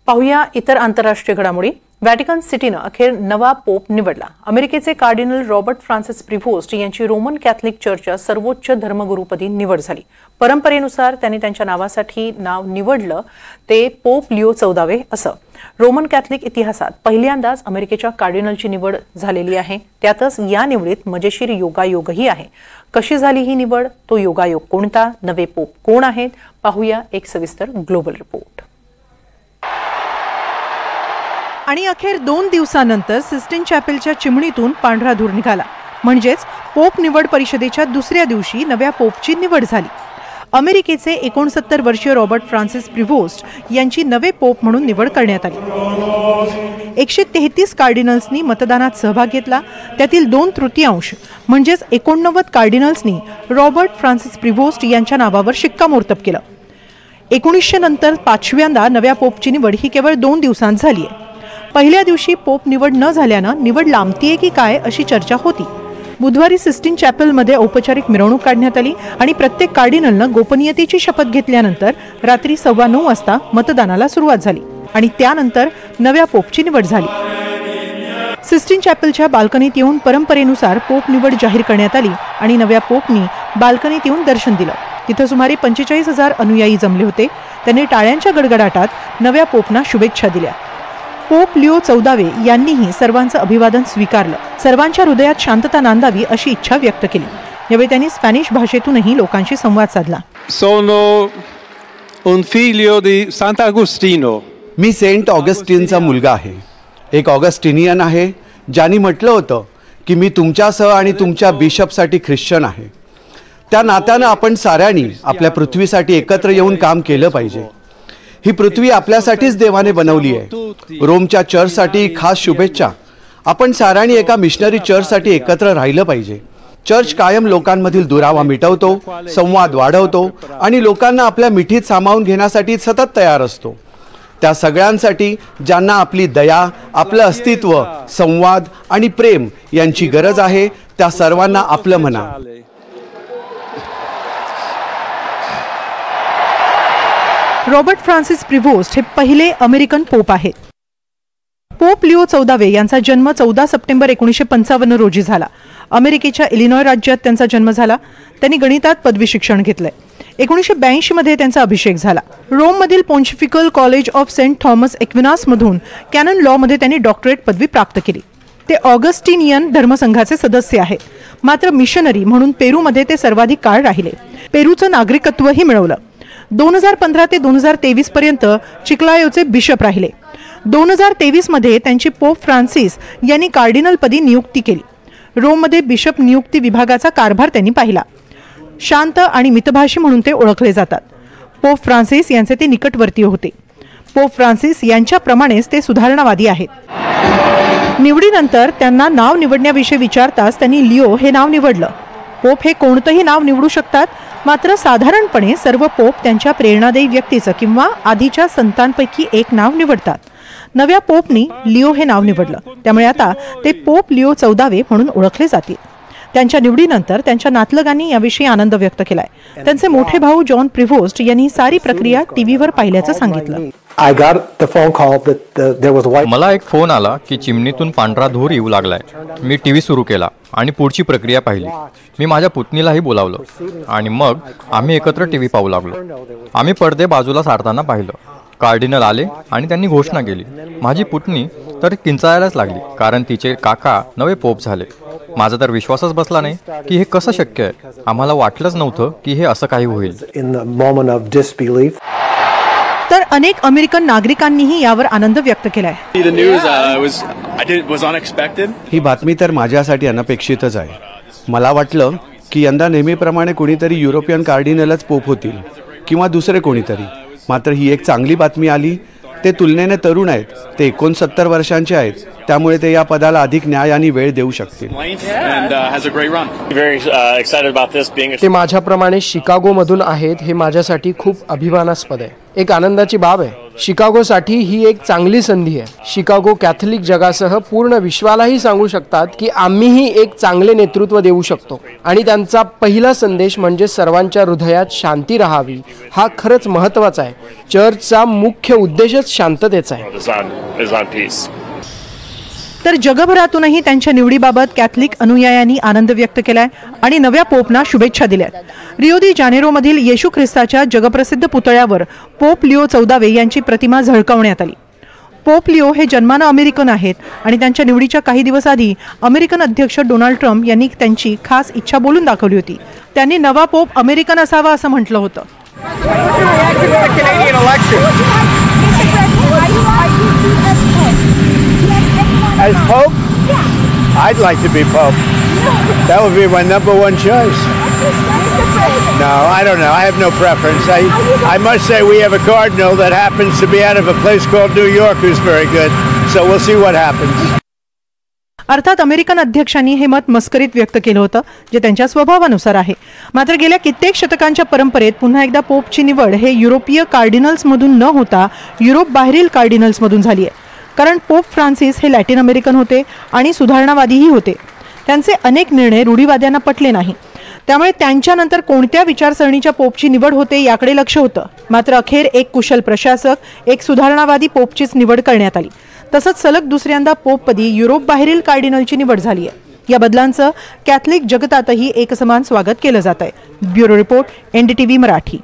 पाहूया इतर आंतरराष्ट्रीय घडामोडी। व्हॅटिकन सिटीनं अखेर नवा पोप निवडला। अमेरिकेचे कार्डिनल रॉबर्ट फ्रान्सिस प्रिव्होस्ट यांची रोमन कॅथलिक चर्चच्या सर्वोच्च धर्मगुरूपदी निवड झाली। परंपरेनुसार त्यांनी त्यांच्या नावासाठी नाव निवडलं ते पोप लिओ 14वे असं। रोमन कॅथलिक इतिहासात पहिल्यांदाच अमेरिकेच्या कार्डिनलची निवड झालेली आहे। त्यातच या निवडीत मजेशीर योगायोगही आहे। कशी झाली ही निवड, तो योगायोग कोणता, नवे पोप कोण आहेत, पाहूया एक सविस्तर ग्लोबल रिपोर्ट। आणि अखेर 2 दिवसांनंतर सिस्टीन चॅपेलच्या चिमणीतून पांढरा धूर निघाला। म्हणजेच पोप निवड परिषदेच्या दुसऱ्या दिवशी नव्या पोपची निवड झाली। अमेरिकेचे 69 वर्षीय रॉबर्ट फ्रान्सिस प्रिव्होस्ट यांची नवे पोप म्हणून निवड करण्यात आली। 133 कार्डिनल्सनी मतदानात सहभाग घेतला। त्यातील 2/3 म्हणजेच 89 कार्डिनल्सनी रॉबर्ट फ्रान्सिस प्रिव्होस्ट यांच्या नावावर शिक्कामोर्तब केलं। 1900 नंतर 5व्यांदा नव्या पोपची निवड ही केवळ 2 दिवसांत झाली आहे। पहिल्या दिवशी पोप निवड न झाल्यानं निवड लांबतीये की काय अशी चर्चा होती। बुधवारी सिस्टीन चॅपेलमध्ये औपचारिक मिरवणूक काढण्यात आली आणि प्रत्येक कार्डिनलनं गोपनीयतेची शपथ घेतल्यानंतर रात्री 9:15 वाजता मतदानाला सुरुवात झाली आणि त्यानंतर नव्या पोपची निवड झाली। सिस्टीन चॅपेलच्या बाल्कनीत येऊन परंपरेनुसार पोप निवड जाहीर करण्यात आली आणि नव्या पोपनी बाल्कनीत येऊन दर्शन दिलं। तिथं सुमारे 45,000 अनुयायी जमले होते। त्यांनी टाळ्यांच्या गडगडाटात नव्या पोपना शुभेच्छा दिल्या। पोप लिओ 14वे यांनीही सर्वांचं अभिवादन स्वीकारलं। सर्वांच्या हृदयात शांतता नांदावी अशी इच्छा व्यक्त केली। यावेळी त्यांनी स्पॅनिश भाषेतूनही लोकांशी संवाद साधला। Sono un figlio di Sant'Agostino. मी सेंट ऑगस्टिनचा मुलगा आहे। एक ऑगस्टिनियन आहे ज्यांनी म्हटलं होतं की मी तुमच्यासह आणि तुमच्या बिशपसाठी ख्रिश्चन आहे। त्या नात्यानं आपण साऱ्यांनी आपल्या पृथ्वीसाठी एकत्र येऊन काम केलं पाहिजे। ही पृथ्वी आपल्यासाठीच देवाने बनवली आहे। रोमच्या चर्चसाठी खास शुभेच्छा। आपण साऱ्यांनी एका मिशनरी चर्चसाठी एकत्र राहिलं पाहिजे। चर्च कायम लोकांमधील दुरावा मिटवतो, संवाद वाढवतो आणि लोकांना आपल्या मिठीत सामावून घेण्यासाठी सतत तयार असतो। त्या सगळ्यांसाठी ज्यांना आपली दया, आपलं अस्तित्व, संवाद आणि प्रेम यांची गरज आहे, त्या सर्वांना आपलं म्हणा। रॉबर्ट फ्रान्सिस प्रिव्होस्ट हे पहिले अमेरिकन पोप आहेत। पोप लिओ 14वे यांचा जन्म 14 सप्टेंबर 1955 रोजी झाला। अमेरिकेच्या इलिनॉय राज्यात त्यांचा जन्म झाला। त्यांनी गणितात पदवी शिक्षण घेतलंय। 1982 मध्ये त्यांचा अभिषेक झाला। रोममधील Pontifical College of Saint Thomas Aquinas मधून कॅनन लॉ मध्ये त्यांनी डॉक्टरेट पदवी प्राप्त केली। ते ऑगस्टिनियन धर्मसंघाचे सदस्य आहेत। मात्र मिशनरी म्हणून पेरूमध्ये ते सर्वाधिक काळ राहिले। पेरूचं नागरिकत्वही मिळवलं। 2015 ते 2023 पर्यंत चिक्लायोचे बिशप राहिले। 2023 मध्ये त्यांची पोप फ्रान्सिस यांनी कार्डिनल पदी नियुक्ती केली। रोममध्ये बिशप नियुक्ती विभागाचा कारभार त्यांनी पाहिला। शांत आणि मितभाषी म्हणून ते ओळखले जातात। पोप फ्रान्सिस यांचे ते निकटवर्तीय होते। पोप फ्रान्सिस यांच्याप्रमाणेच ते सुधारणावादी आहेत। निवडीनंतर त्यांना नाव निवडण्याविषयी विचारताच त्यांनी लिओ हे नाव निवडलं। पोप हे कोणतंही नाव निवडू शकतात, मात्र साधारणपणे सर्व पोप त्यांच्या प्रेरणादायी व्यक्तीचं किंवा आधीच्या संतांपैकी एक नाव निवडतात। नव्या पोपनी लिओ हे नाव निवडलं, त्यामुळे आता ते पोप लिओ 14वे म्हणून ओळखले जातील। त्यांच्या निवडीनंतर त्यांच्या नातलगांनी याविषयी आनंद व्यक्त केलाय। त्यांचे मोठे भाऊ जॉन प्रिव्होस्ट यांनी सारी प्रक्रिया टीव्हीवर पाहिल्याचं सांगितलं। मला एक फोन आला की चिमणीतून पांढरा धूर येऊ लागलाय। मी टीव्ही सुरू केला आणि पुढची प्रक्रिया पाहिली। मी माझ्या पुतणीलाही बोलावलं आणि मग आम्ही एकत्र टीव्ही पाहू लागलो। आम्ही पडदे बाजूला सारताना पाहिलं। कार्डिनल आले आणि त्यांनी घोषणा केली। माझी पुतणी तर किंचाळायलाच लागली, कारण तिचे काका नवे पोप झाले। माझा तर विश्वासच बसला नाही की हे कसं शक्य आहे। आम्हाला वाटलंच नव्हतं की हे असं काही होईल। तर अनेक अमेरिकन नागरिकांनीही यावर आनंद व्यक्त केलाय। ही बातमी तर माझ्यासाठी अनपेक्षितच आहे। मला वाटलं की यंदा नेहमीप्रमाणे कोणीतरी युरोपियन कार्डिनलच पोप होतील किंवा दुसरे कोणीतरी, मात्र ही एक चांगली बातमी आली। ते तुलनेने तरुण आहेत। ते 69 वर्षांचे आहेत, त्यामुळे ते या पदाला अधिक न्याय आणि वेळ देऊ शकतील। ते माझ्याप्रमाणे शिकागोमधून आहेत, हे माझ्यासाठी खूप अभिमानास्पद आहे। एक आनंदाची बाब आहे। शिकागोसाठी ही एक चांगली संधी आहे. शिकागो कॅथलिक जगासह पूर्ण विश्वालाही सांगू शकतात की आम्हीही एक चांगले नेतृत्व देऊ शकतो आणि त्यांचा पहिला संदेश म्हणजे सर्वांच्या हृदयात शांती राहावी. हा खरंच महत्त्वाचा आहे. चर्चचा मुख्य उद्देशच शांततेचा आहे. is on peace. तर जगभरातूनही त्यांच्या निवडीबाबत कॅथलिक अनुयायांनी आनंद व्यक्त केलाय आणि नव्या पोपना शुभेच्छा दिल्यात. रिओ दी जानेरोमधील येशू ख्रिस्ताच्या जगप्रसिद्ध पुतळ्यावर पोप लिओ 14 यांची प्रतिमा झळकावण्यात आली. पोप लिओ हे जन्मानं अमेरिकन आहेत आणि त्यांच्या निवडीच्या काही दिवस आधी अमेरिकन अध्यक्ष डोनाल्ड ट्रम्प यांनी त्यांची खास इच्छा बोलून दाखवली होती. त्यांनी नवा पोप अमेरिकन असावा असं म्हटलं होतं. As Pope? I'd like to be Pope. That would be my #1 choice. No, I don't know. I have no preference. I must say we have a cardinal that happens to be out of a place called New York who's very good. So we'll see what happens. अर्थात American अध्यक्षांनी हे मत मस्करीत व्यक्त केलं होतं, जे त्यांच्या स्वभावानुसार आहे. मात्र गेल्या कित्येक शतकांच्या परंपरेत पुन्हा एकदा पोपची निवड हे युरोपीय कार्डिनल्समधून न होता युरोप बाहेरील कार्डिनल्समधून झाली आहे. कारण पोप फ्रान्सिस हे लॅटिन अमेरिकन होते आणि सुधारणावादीही होते. त्यांचे अनेक निर्णय रूढीवाद्यांना पटले नाही. त्यामुळे त्यांच्यानंतर कोणत्या विचारसरणीच्या पोपची निवड होते याकडे लक्ष होतं. मात्र अखेर एक कुशल प्रशासक, एक सुधारणावादी पोपचीच निवड करण्यात आली. तसंच सलग दुसऱ्यांदा पोपपदी युरोप बाहेरील कार्डिनलची निवड झाली आहे. या बदलांचं कॅथलिक जगतातही एकसमान स्वागत केलं जात आहे. Bureau report, NDTV Marathi.